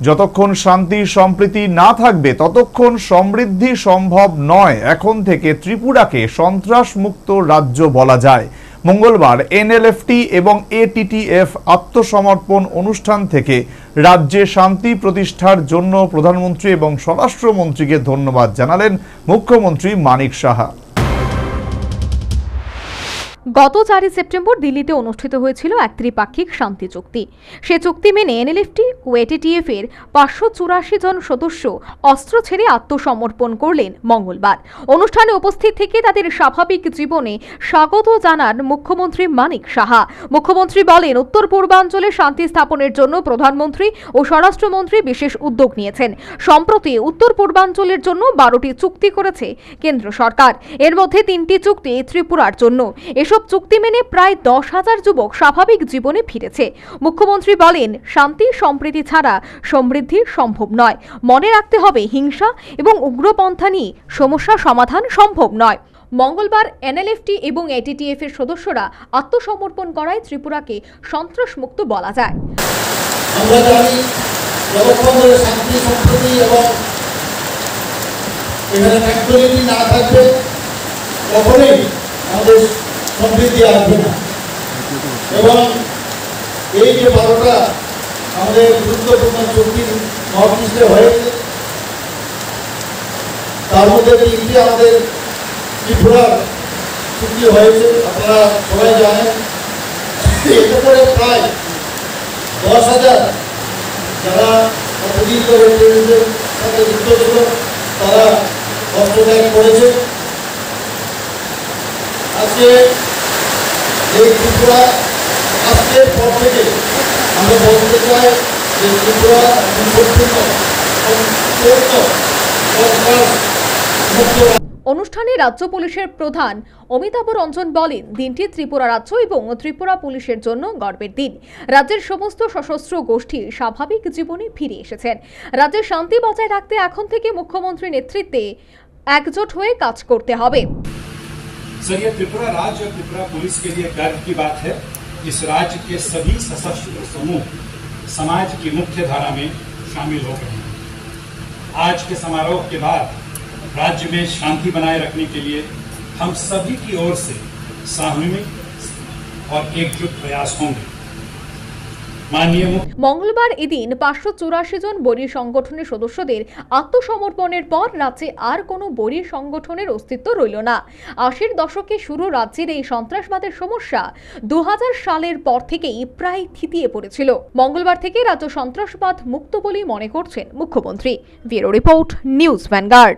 যতক্ষণ শান্তি সম্প্রীতি না থাকবে ততক্ষণ সমৃদ্ধি সম্ভব নয়। এখন থেকে ত্রিপুরাকে সন্ত্রাস মুক্ত রাজ্য বলা যায়। মঙ্গলবার এনএলএফটি এবং এটিটিএফ আত্মসমর্পণ অনুষ্ঠান থেকে রাজ্যে শান্তি প্রতিষ্ঠার জন্য প্রধানমন্ত্রী এবং স্বরাষ্ট্রমন্ত্রীকে ধন্যবাদ জানালেন মুখ্যমন্ত্রী মানিক সাহা। গত 4 সেপ্টেম্বর দিল্লিতে অনুষ্ঠিত হয়েছিল এক ত্রিপাক্ষিক শান্তি চুক্তি। সে চুক্তি মেনে এনএলএফটি ও এটিটিএফ এর 584 জন সদস্য অস্ত্র ছেড়ে আত্মসমর্পণ করলেন মঙ্গলবার। অনুষ্ঠানে উপস্থিত থেকে তাদের স্বাভাবিক জীবনে স্বাগত জানান মুখ্যমন্ত্রী মানিক সাহা। মুখ্যমন্ত্রী বলেন, উত্তর পূর্বাঞ্চলে শান্তি স্থাপনের জন্য প্রধানমন্ত্রী ও স্বরাষ্ট্রমন্ত্রী বিশেষ উদ্যোগ নিয়েছেন। সম্প্রতি উত্তর পূর্বাঞ্চলের জন্য 12টি চুক্তি করেছে কেন্দ্র সরকার। এর মধ্যে 3টি চুক্তি ত্রিপুরার জন্য। এসব চুক্তি মেনে প্রায় 10,000 যুবক স্বাভাবিক জীবনে ফিরেছে। মুখ্যমন্ত্রী বলেন, শান্তি সম্প্রীতি ছাড়া সমৃদ্ধি সম্ভব নয়। মনে রাখতে হবে, হিংসা এবং উগ্রপন্থা নিয়ে সমস্যা সমাধান সম্ভব নয়। মঙ্গলবার এনএলএফটি এবং এটিটিএফ এর সদস্যরা আত্মসমর্পণ করায় ত্রিপুরাকে সন্ত্রাস মুক্ত বলা যায়। আমরা জানি যতক্ষণ ধরে শান্তি সম্প্রীতি এবং এখানে ট্রান্সপারেন্সি না থাকবে কখনোই আমাদের সমৃদ্ধি আসবে না। এবং এই যে 12টা আমাদের গুরুত্বপূর্ণ চুক্তি নর্থ ইস্টে হয়েছে, তার মধ্যে 3টি আমাদের ত্রিপুরার চুক্তি হয়েছে। আপনারা সবাই জানেন, এতে করে প্রায় 10,000 যারা এতদিন ধরে ট্রেনের সাথে যুক্ত ছিল তারা অস্ত্রত্যাগ করেছে। আজকে এই ত্রিপুরা আজকের পর থেকে আমরা বলতে চাই যে ত্রিপুরা অনুষ্ঠানে রাজ্য পুলিশের প্রধান অমিতাভ রঞ্জন বলেন, দিনটি ত্রিপুরা রাজ্য এবং ত্রিপুরা পুলিশের জন্য গর্বের দিন। রাজ্যের সমস্ত সশস্ত্র গোষ্ঠী স্বাভাবিক জীবনে ফিরে এসেছেন। রাজ্যের শান্তি বজায় রাখতে এখন থেকে মুখ্যমন্ত্রীর নেতৃত্বে একজোট হয়ে কাজ করতে হবে। सर, ये त्रिपुरा राज्य और त्रिपुरा पुलिस के लिए गर्व की बात है। इस राज्य के सभी सशस्त्र समूह समाज की मुख्य धारा में शामिल हो गए हैं। आज के समारोह के बाद राज्य में शांति बनाए रखने के लिए हम सभी की ओर से सामूहिक और एकजुट प्रयास होंगे। মঙ্গলবার এদিন 584 জন বৈরী সংগঠনের সদস্যদের আত্মসমর্পণের পর রাজ্যে আর কোনো বৈরী সংগঠনের অস্তিত্ব রইল না। 80-র দশকে শুরু রাজ্যের এই সন্ত্রাসবাদের সমস্যা 2000 সালের পর থেকেই প্রায় থিতিয়ে পড়েছিল। মঙ্গলবার থেকে রাজ্য সন্ত্রাসবাদ মুক্ত বলেই মনে করছেন মুখ্যমন্ত্রী। Bureau report, news vanguard.